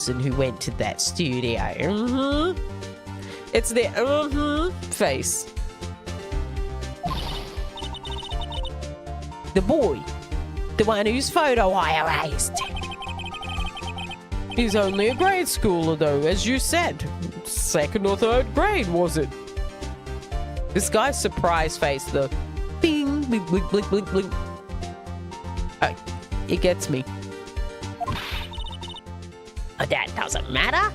person who went to that studio. It's the face. The boy. The one whose photo I erased. He's only a grade schooler though, as you said. Second or third grade, was it? This guy's surprise face, the bing, blink, blink, blink, blink, blink. It gets me. That doesn't matter.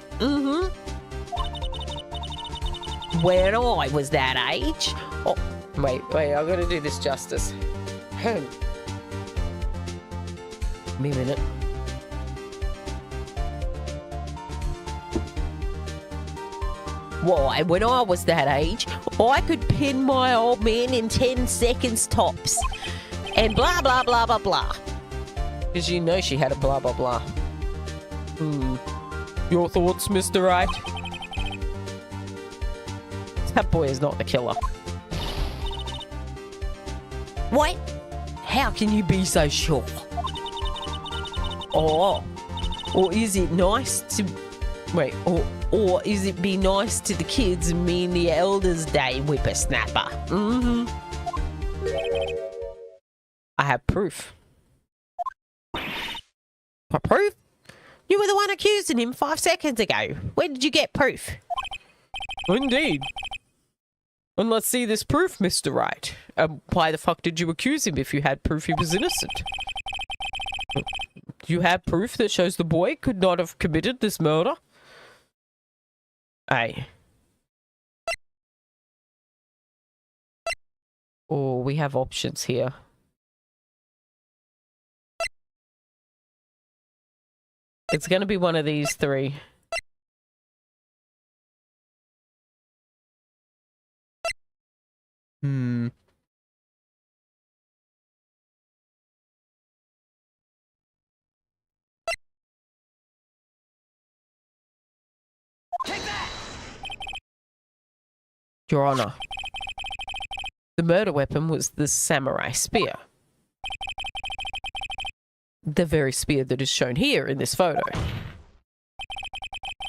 When I was that age. Oh, wait, I gotta do this justice. Give me a minute. Why, when I was that age, I could pin my old man in 10 seconds tops. And blah, blah, blah, blah, blah. Because you know she had a blah, blah, blah. Your thoughts, Mr. Wright? That boy is not the killer. What? How can you be so sure? Or is it nice to... Wait, or is it be nice to the kids and mean the Elders' Day whippersnapper? I have proof. What proof? You were the one accusing him 5 seconds ago. Where did you get proof? Indeed. And let's see this proof, Mr. Wright. Why the fuck did you accuse him if you had proof he was innocent? Do you have proof that shows the boy could not have committed this murder? Aye. Oh, we have options here. It's going to be one of these three. Your Honor, the murder weapon was the samurai spear. The very spear that is shown here in this photo.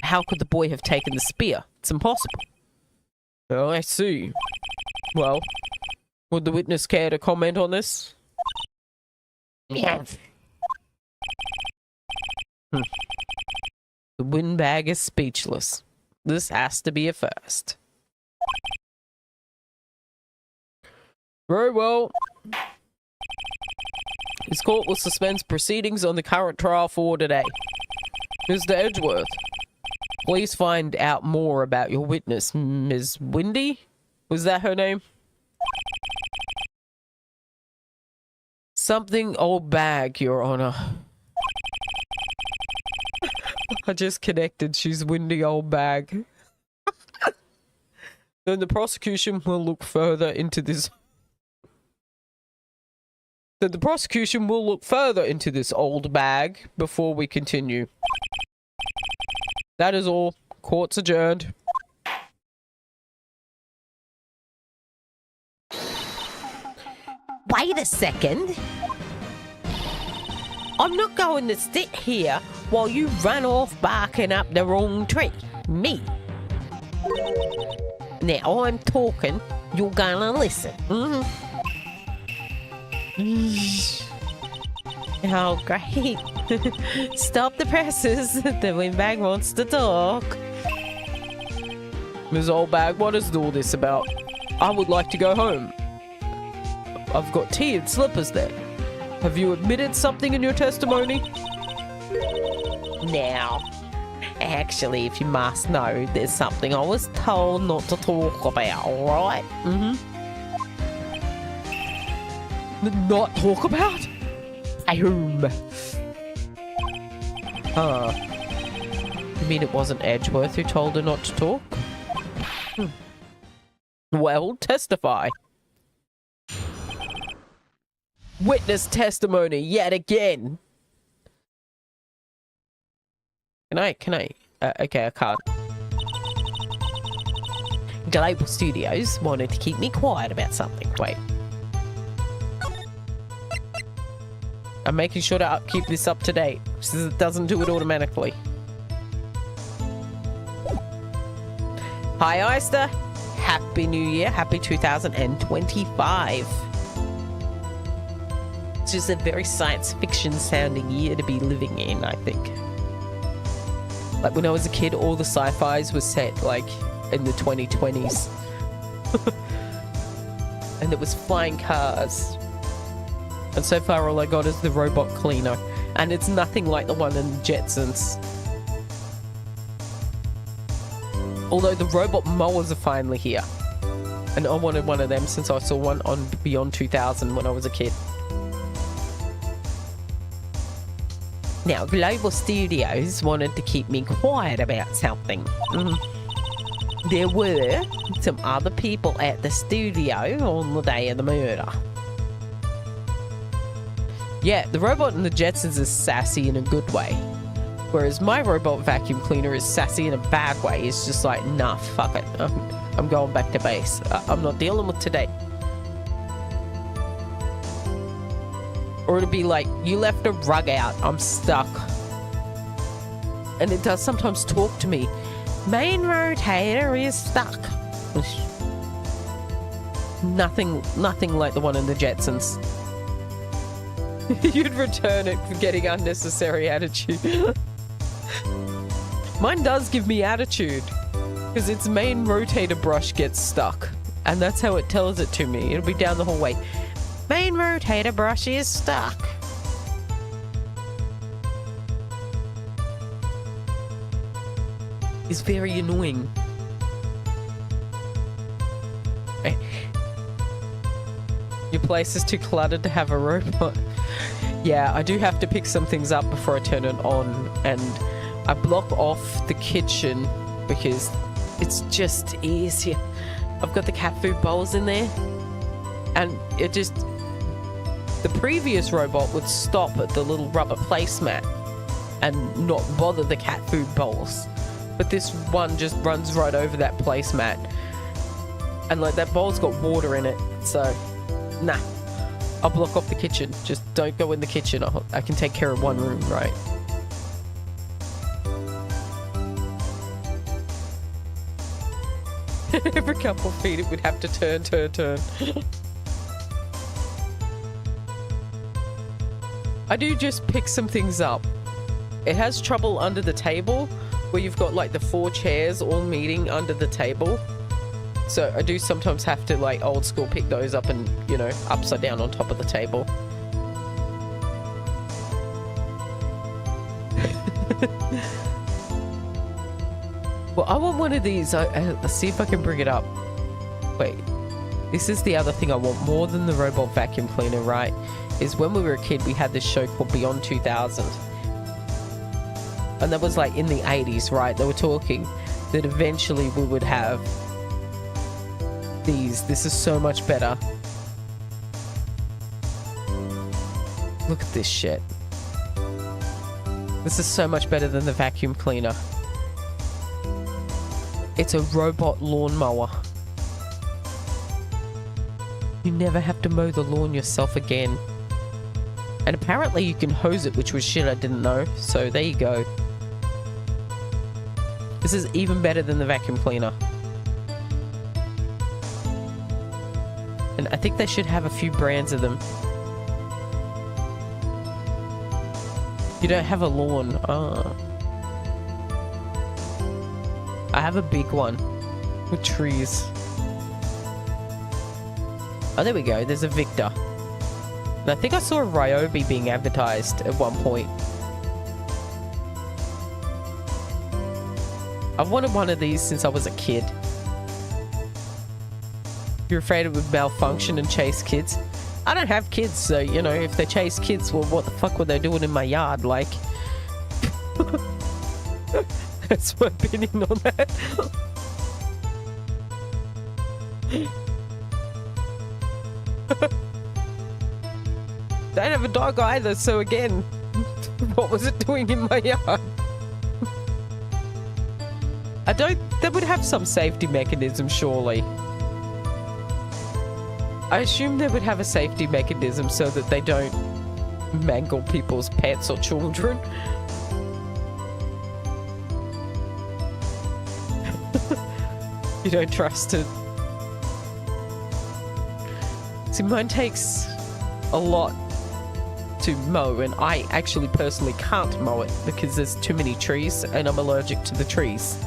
How could the boy have taken the spear? It's impossible. Oh, I see. Well, would the witness care to comment on this? Yes. The windbag is speechless. This has to be a first. Very well. This court will suspend proceedings on the current trial for today. Mr. Edgeworth, please find out more about your witness, Ms. Windy? Was that her name? Something old bag, Your Honor. I just connected. She's Windy old bag. Then the prosecution will look further into this. Then the prosecution will look further into this old bag before we continue. That is all. Court's adjourned. Wait a second. I'm not going to sit here while you run off barking up the wrong tree. Me. Now I'm talking, you're gonna listen. Oh, great. Stop the presses. The windbag wants to talk. Ms. Oldbag, what is all this about? I would like to go home. I've got tea and slippers there. Have you admitted something in your testimony? Now, actually, if you must know, there's something I was told not to talk about, alright? Not talk about? I whom? You mean it wasn't Edgeworth who told her not to talk? Well, testify. Witness testimony yet again. Can I? Okay, I can't. Global Studios wanted to keep me quiet about something. Wait. I'm making sure to keep this up to date, since it doesn't do it automatically. Hi, Oyster. Happy New Year. Happy 2025. It's just a very science fiction sounding year to be living in, I think. Like when I was a kid, all the sci-fis were set like in the 2020s. And it was flying cars. And so far all I got is the robot cleaner. And it's nothing like the one in the Jetsons. Although the robot mowers are finally here. And I wanted one of them since I saw one on Beyond 2000 when I was a kid. Now, Global Studios wanted to keep me quiet about something. There were some other people at the studio on the day of the murder. Yeah, the robot in the Jetsons is sassy in a good way. Whereas my robot vacuum cleaner is sassy in a bad way. It's just like, nah, fuck it. I'm going back to base. I'm not dealing with today. Or it'd be like, you left a rug out, I'm stuck. And it does sometimes talk to me. Main rotator is stuck. Nothing like the one in the Jetsons. You'd return it for getting unnecessary attitude. Mine does give me attitude. Because its main rotator brush gets stuck. And that's how it tells it to me. It'll be down the hallway. Main rotator brush is stuck. It's very annoying. Your place is too cluttered to have a robot. Yeah, I do have to pick some things up before I turn it on. And I block off the kitchen because it's just easier. I've got the cat food bowls in there. And it just... The previous robot would stop at the little rubber placemat and not bother the cat food bowls. But this one just runs right over that placemat. And like that bowl's got water in it. So, nah. I'll block off the kitchen. Just don't go in the kitchen. I can take care of one room, right? Every couple of feet it would have to turn. I do just pick some things up. It has trouble under the table where you've got like the 4 chairs all meeting under the table. So I do sometimes have to like old school pick those up and, you know, upside down on top of the table. Well, I want one of these. Let's see if I can bring it up. Wait. This is the other thing I want more than the robot vacuum cleaner, right? Is when we were a kid, we had this show called Beyond 2000. And that was like in the 80s, right? They were talking that eventually we would have these. This is so much better. Look at this shit. This is so much better than the vacuum cleaner. It's a robot lawnmower. You never have to mow the lawn yourself again. And apparently you can hose it, which was shit I didn't know. So there you go. This is even better than the vacuum cleaner. And I think they should have a few brands of them. You don't have a lawn. Ah. I have a big one with trees. Oh, there we go. There's a Victor. And I think I saw a Ryobi being advertised at one point. I've wanted one of these since I was a kid. You're afraid it would malfunction and chase kids? I don't have kids, so, you know, if they chase kids, well, what the fuck were they doing in my yard? Like... That's my opinion on that. Don't have a dog either, so again, what was it doing in my yard? They would have some safety mechanism, surely. I assume they would have a safety mechanism so that they don't mangle people's pets or children. You don't trust it. See, mine takes a lot to mow, and I actually personally can't mow it because there's too many trees and I'm allergic to the trees.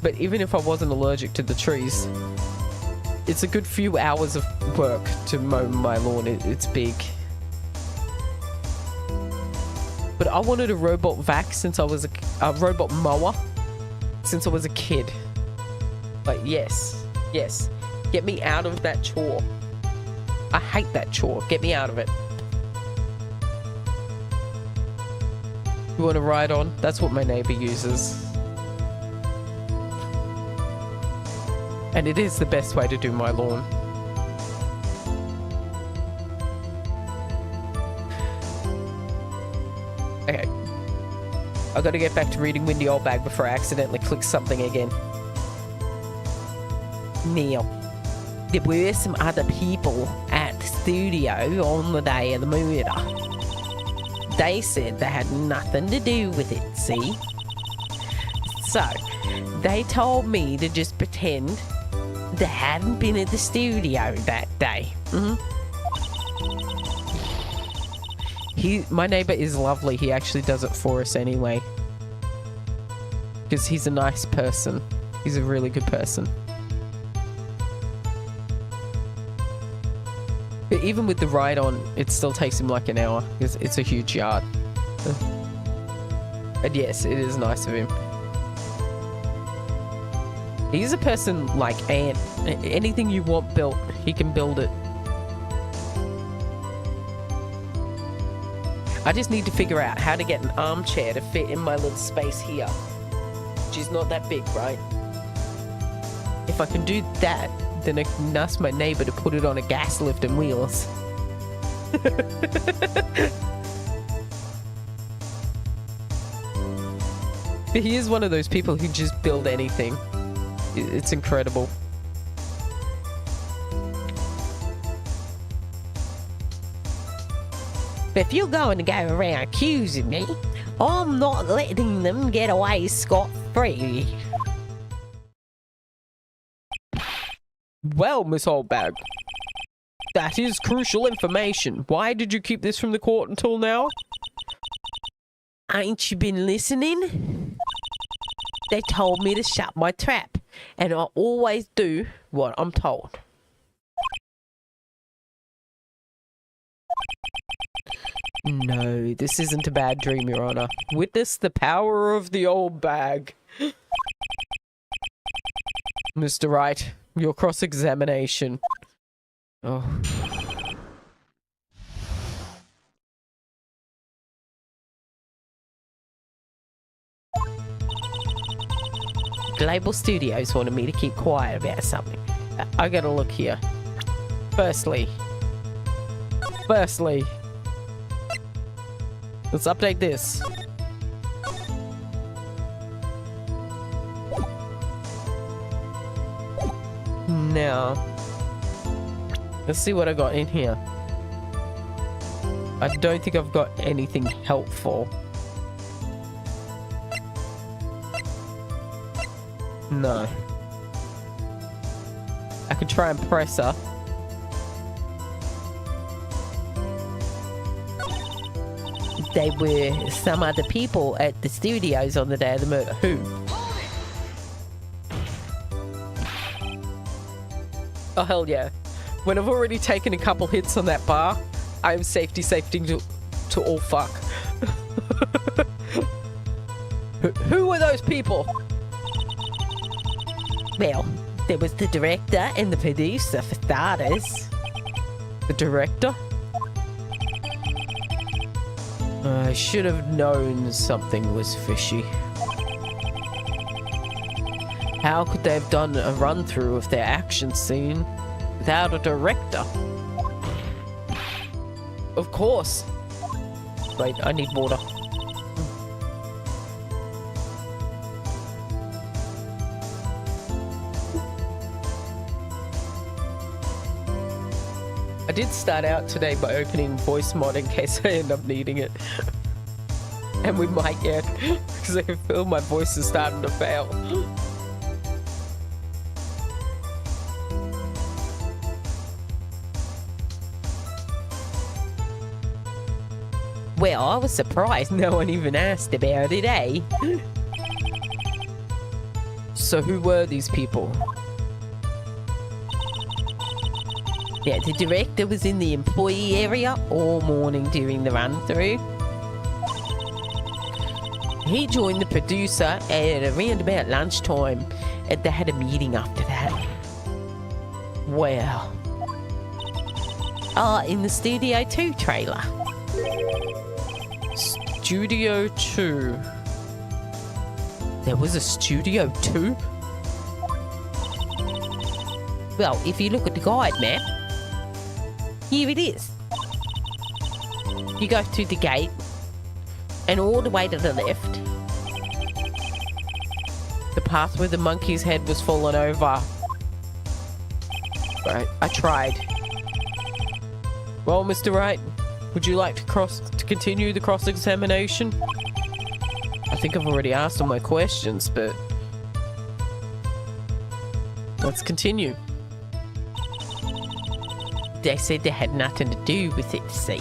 But even if I wasn't allergic to the trees, it's a good few hours of work to mow my lawn. It's big. But I wanted a robot vac since I was a robot mower since I was a kid. But yes, get me out of that chore. I hate that chore. Get me out of it. You want to ride on? That's what my neighbor uses. And it is the best way to do my lawn. Okay. I gotta get back to reading Windy Old Bag before I accidentally click something again. Now, there were some other people at the studio on the day of the murder. They said they had nothing to do with it, see? So, they told me to just pretend they hadn't been at the studio that day. My neighbor is lovely. He actually does it for us anyway. Because he's a nice person. He's a really good person. But even with the ride on, it still takes him like an hour. It's a huge yard. And yes, it is nice of him. He's a person like Ant. Anything you want built, he can build it. I just need to figure out how to get an armchair to fit in my little space here. Which is not that big, right? If I can do that, then I can ask my neighbor to put it on a gas lift and wheels. But he is one of those people who just build anything. It's incredible. If you're going to go around accusing me, I'm not letting them get away scot-free. Well, Miss Oldbag, that is crucial information. Why did you keep this from the court until now? Ain't you been listening? They told me to shut my trap, and I always do what I'm told. No, this isn't a bad dream, Your Honor. Witness the power of the old bag. Mr. Wright, your cross-examination. Oh. Global Studios wanted me to keep quiet about something. I gotta look here. Firstly, let's update this. Now, let's see what I got in here. I don't think I've got anything helpful. No. I could try and press her. They were some other people at the studios on the day of the murder. Who? Oh, hell yeah. When I've already taken a couple hits on that bar, I'm safety to all fuck. Who were those people? Well, there was the director and the producer, for starters. The director? I should have known something was fishy. How could they have done a run-through of their action scene without a director? Of course. Wait, I need water. I did start out today by opening voice mod in case I end up needing it. And we might yet, because I feel my voice is starting to fail. Well, I was surprised no one even asked about it, eh? So who were these people? Yeah, the director was in the employee area all morning during the run-through. He joined the producer at around about lunchtime, and they had a meeting after that. Wow. In the Studio 2 trailer. Studio 2. There was a Studio 2? Well, if you look at the guide map, here it is. You go through the gate and all the way to the left. The path where the monkey's head was fallen over. Right, I tried. Well, Mr. Wright, would you like to continue the cross-examination? I think I've already asked all my questions, but let's continue. They said they had nothing to do with it, see.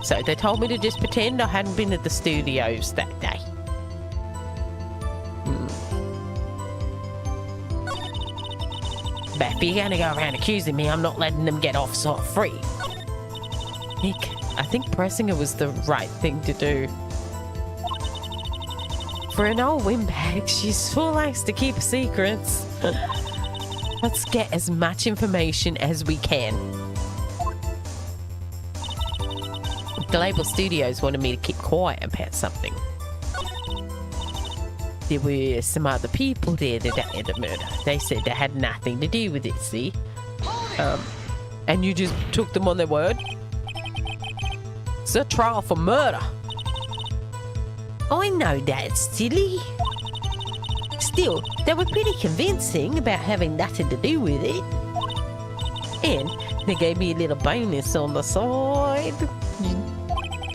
So they told me to just pretend I hadn't been at the studios that day. But if you're going to go around accusing me, I'm not letting them get off scot-free. Nick, I think pressing her was the right thing to do. For an old windbag, she sure likes to keep secrets. Let's get as much information as we can. Global Studios wanted me to keep quiet about something. There were some other people there the day of the murder. They said they had nothing to do with it, see? And you just took them on their word? It's a trial for murder. I know that's silly. Still, they were pretty convincing about having nothing to do with it. And they gave me a little bonus on the side.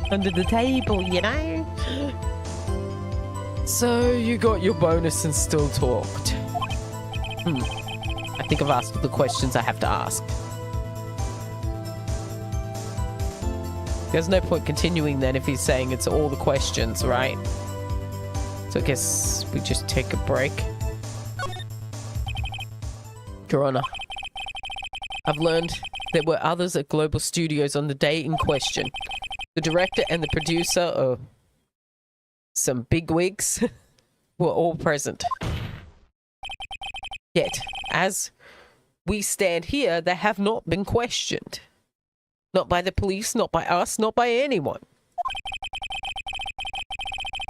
Under the table, you know? So you got your bonus and still talked. I think I've asked all the questions I have to ask. There's no point continuing then if he's saying it's all the questions, right? So I guess we just take a break. Your Honor, I've learned there were others at Global Studios on the day in question. The director and the producer, some bigwigs, were all present. Yet, as we stand here, they have not been questioned. Not by the police, not by us, not by anyone.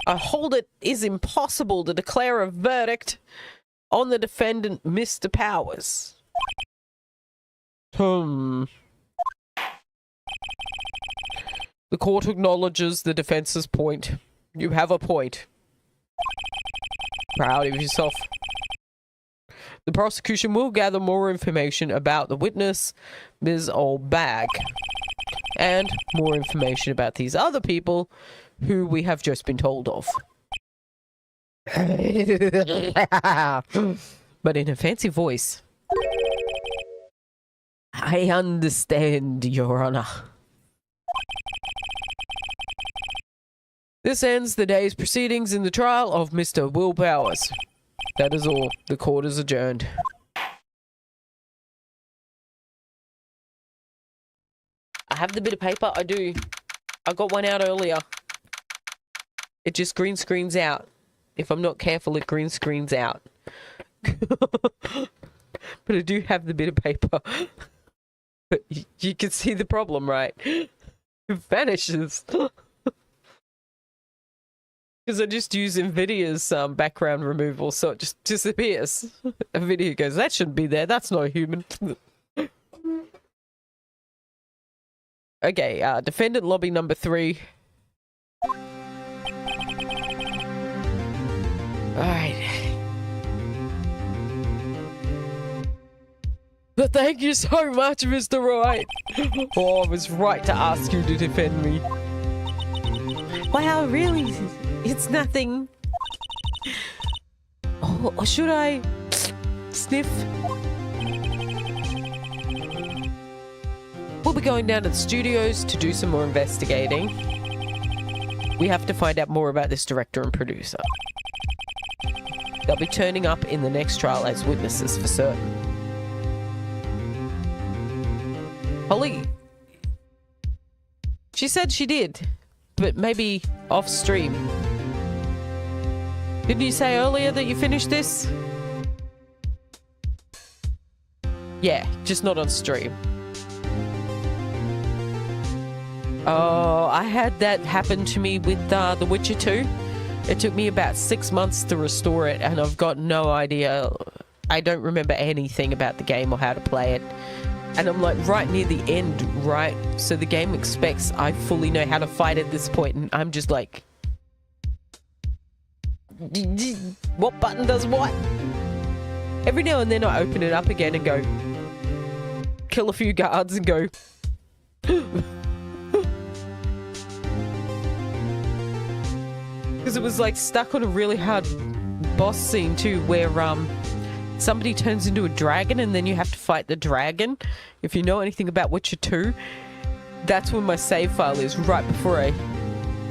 I hold it is impossible to declare a verdict on the defendant, Mr. Powers. The court acknowledges the defense's point. You have a point. Proud of yourself. The prosecution will gather more information about the witness, Ms. Oldbag, and more information about these other people who we have just been told of. But in a fancy voice. I understand, Your Honor. This ends the day's proceedings in the trial of Mr. Will Powers. That is all. The court is adjourned. I have the bit of paper. I do. I got one out earlier. It just green screens out. If I'm not careful, it green screens out. But I do have the bit of paper. But you can see the problem, right? It vanishes. Because I just use NVIDIA's background removal, so it just disappears. A video goes, that shouldn't be there. That's not a human. Okay, defendant lobby number 3. Alright. But thank you so much, Mr. Wright. Oh, I was right to ask you to defend me. Wow, really? It's nothing. Oh, or should I sniff? We'll be going down to the studios to do some more investigating. We have to find out more about this director and producer. They'll be turning up in the next trial as witnesses for certain. Holly, she said she did, but maybe off stream. Didn't you say earlier that you finished this? Yeah, just not on stream. Oh, I had that happen to me with The Witcher 2. It took me about 6 months to restore it, and I've got no idea. I don't remember anything about the game or how to play it. And I'm like right near the end, right? So the game expects I fully know how to fight at this point, and I'm just like, what button does what? Every now and then I open it up again and go, kill a few guards and go, because it was like stuck on a really hard boss scene too, where somebody turns into a dragon and then you have to fight the dragon. If you know anything about Witcher 2, that's when my save file is, right before I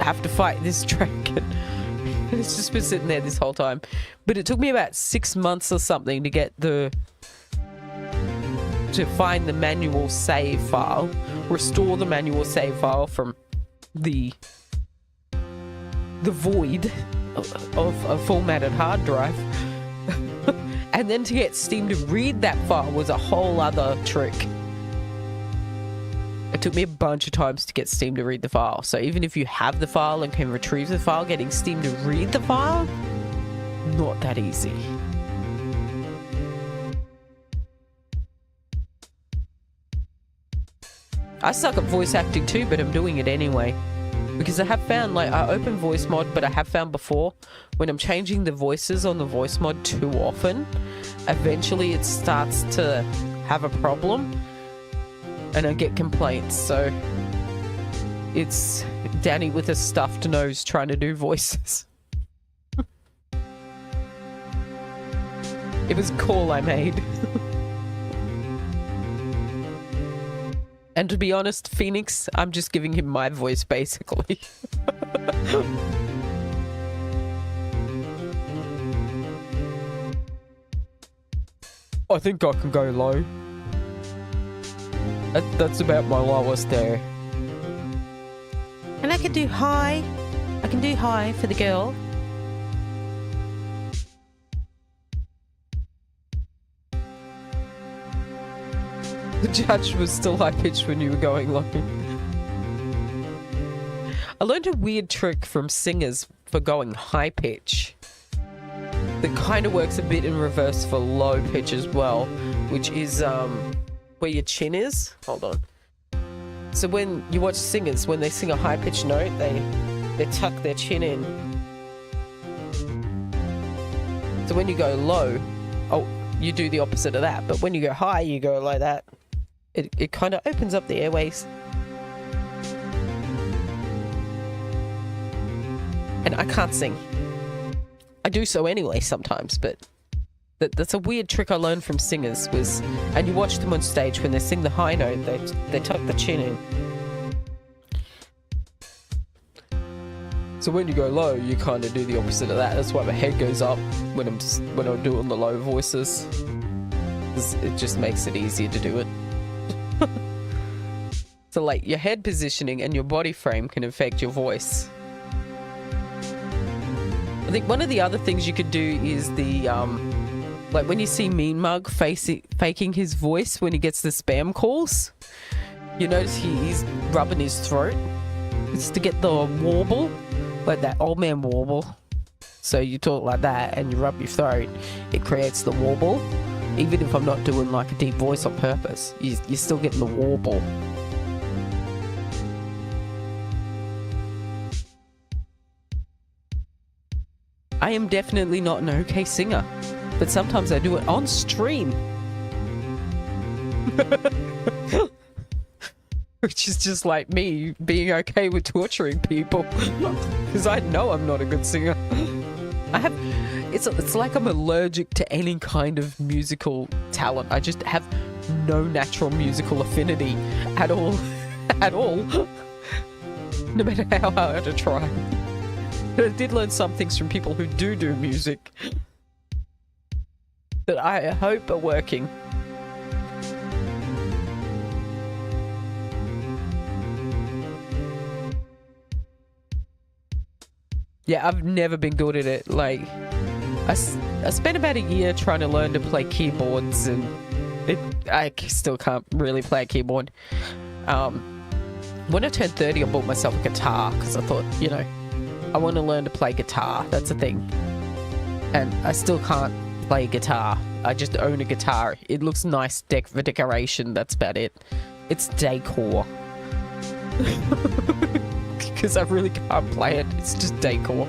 have to fight this dragon. And it's just been sitting there this whole time. But it took me about 6 months or something to get to find the manual save file, restore the manual save file from the void of a formatted hard drive. And then to get Steam to read that file was a whole other trick. It took me a bunch of times to get Steam to read the file. So even if you have the file and can retrieve the file, getting Steam to read the file, not that easy. I suck at voice acting too, but I'm doing it anyway. Because I have found, like, I open voice mod, but I have found before, when I'm changing the voices on the voice mod too often, eventually it starts to have a problem, and I get complaints. So it's Danny with a stuffed nose trying to do voices. It was a call I made. And to be honest, Phoenix, I'm just giving him my voice, basically. I think I can go low. That's about my lowest there. And I can do high. I can do high for the girl. The judge was still high-pitched when you were going low. I learned a weird trick from singers for going high-pitch. That kind of works a bit in reverse for low pitch as well, which is where your chin is. Hold on. So when you watch singers, when they sing a high-pitched note, they tuck their chin in. So when you go low, oh, you do the opposite of that. But when you go high, you go like that. It kind of opens up the airways. And I can't sing. I do so anyway sometimes, but that's a weird trick I learned from singers was, and you watch them on stage when they sing the high note, they tuck the chin in. So when you go low, you kind of do the opposite of that. That's why my head goes up when I'm doing the low voices. It just makes it easier to do it. So like your head positioning and your body frame can affect your voice. I think one of the other things you could do is the like when you see Mean Mug faking his voice when he gets the spam calls, you notice he's rubbing his throat. It's to get the warble, like that old man warble. So you talk like that and you rub your throat, it creates the warble. Even if I'm not doing like a deep voice on purpose, you're still getting the warble. I am definitely not an okay singer, but sometimes I do it on stream. Which is just like me being okay with torturing people. Because I know I'm not a good singer. It's like I'm allergic to any kind of musical talent. I just have no natural musical affinity at all. At all. No matter how hard I try. But I did learn some things from people who do music that I hope are working. Yeah, I've never been good at it. Like, I spent about a year trying to learn to play keyboards, and I still can't really play a keyboard. When I turned 30, I bought myself a guitar because I thought, you know, I want to learn to play guitar. That's a thing. And I still can't play guitar. I just own a guitar. It looks nice for decoration. That's about it. It's decor. Because I really can't play it. It's just decor.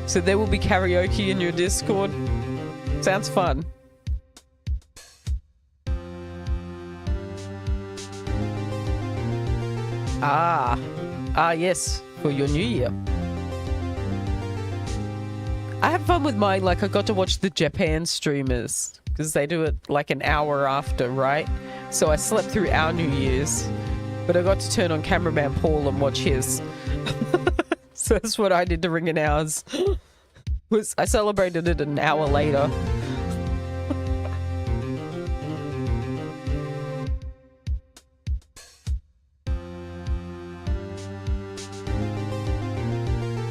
So there will be karaoke in your Discord. Sounds fun. Yes, for your new year. I had fun with mine. Like, I got to watch the Japan streamers because they do it like an hour after, right? So I slept through our New Year's, but I got to turn on cameraman Paul and watch his. So that's what I did to ring an hours. I celebrated it an hour later.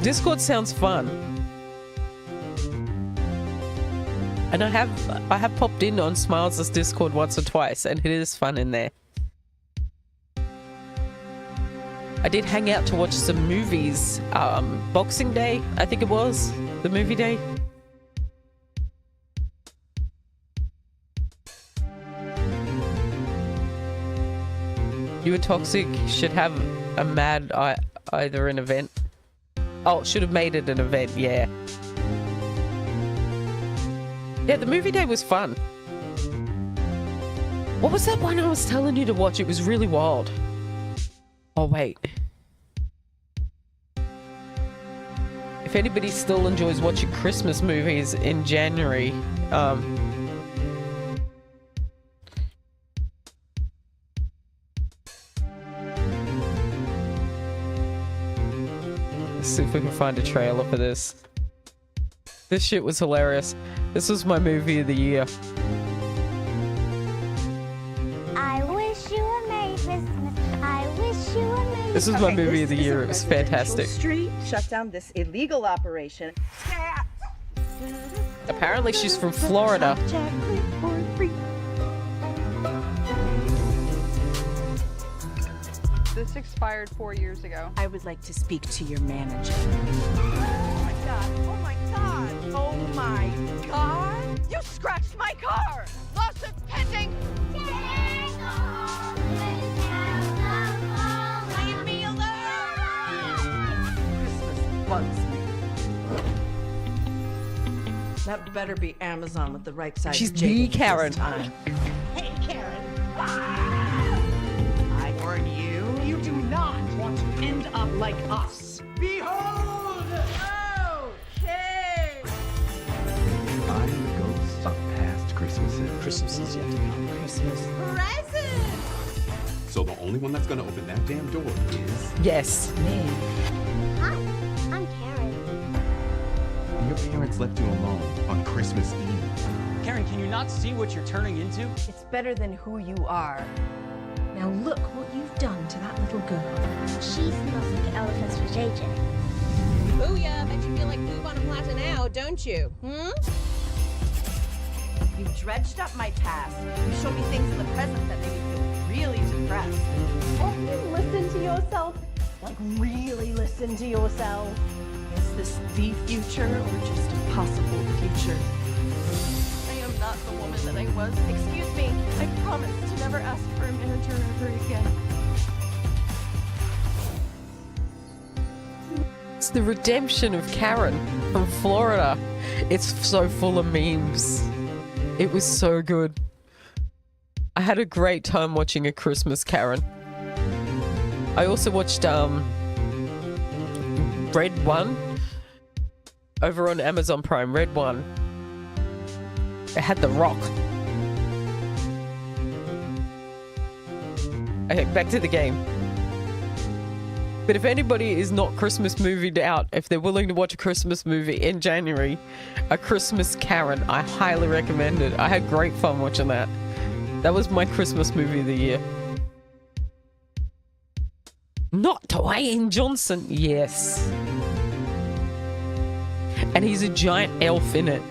Discord sounds fun. And I have popped in on Smiles' Discord once or twice, and it is fun in there. I did hang out to watch some movies. Boxing Day, I think it was. The movie day. You Were Toxic should have a mad either an event. Oh, should have made it an event, yeah. Yeah, the movie day was fun. What was that one I was telling you to watch? It was really wild. Oh, wait. If anybody still enjoys watching Christmas movies in January, let's see if we can find a trailer for this. This shit was hilarious. This was my movie of the year. I wish you a Merry Christmas. I wish you a Merry This was my movie of the year. It was fantastic. Street shut down this illegal operation. Apparently she's from Florida. This expired 4 years ago. I would like to speak to your manager. Oh my god! Oh my god! Oh my god! You scratched my car! Lawsuit pending! Leave me alone! Christmas bugs me. That better be Amazon with the right size. She's the Karen. Hey, Karen. I warn you, you do not want to end up like us. Behold! Okay. I'm the ghost of past Christmases. Christmas is yet to come. Christmas present. So the only one that's gonna open that damn door is Yes. Me. Hi, I'm Karen. your parents left you alone on Christmas Eve. Karen, can you not see what you're turning into? It's better than who you are. Now look what you've done to that little girl. She smells like elephants for JJ. Booyah, bet you feel like poop on a platter now, don't you? You dredged up my past. You showed me things in the present that made me feel really depressed. Won't you listen to yourself? Like, really listen to yourself. Is this the future or just a possible future? I am not the woman that I was. Excuse me. I promise to never ask for a manager ever again. It's the redemption of Karen from Florida. It's so full of memes. It was so good. I had a great time watching A Christmas Karen. I also watched Red One. over on Amazon Prime. Red one. It had The Rock. Okay, back to the game. But if anybody is not Christmas movied out, if they're willing to watch a Christmas movie in January, A Christmas Karen, I highly recommend it. I had great fun watching that. That was my Christmas movie of the year. Not Dwayne Johnson. Yes. And he's a giant elf in it.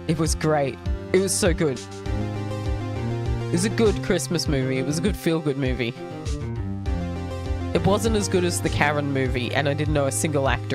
It was great. It was so good. It was a good Christmas movie. It was a good feel-good movie. It wasn't as good as the Karen movie, and I didn't know a single actor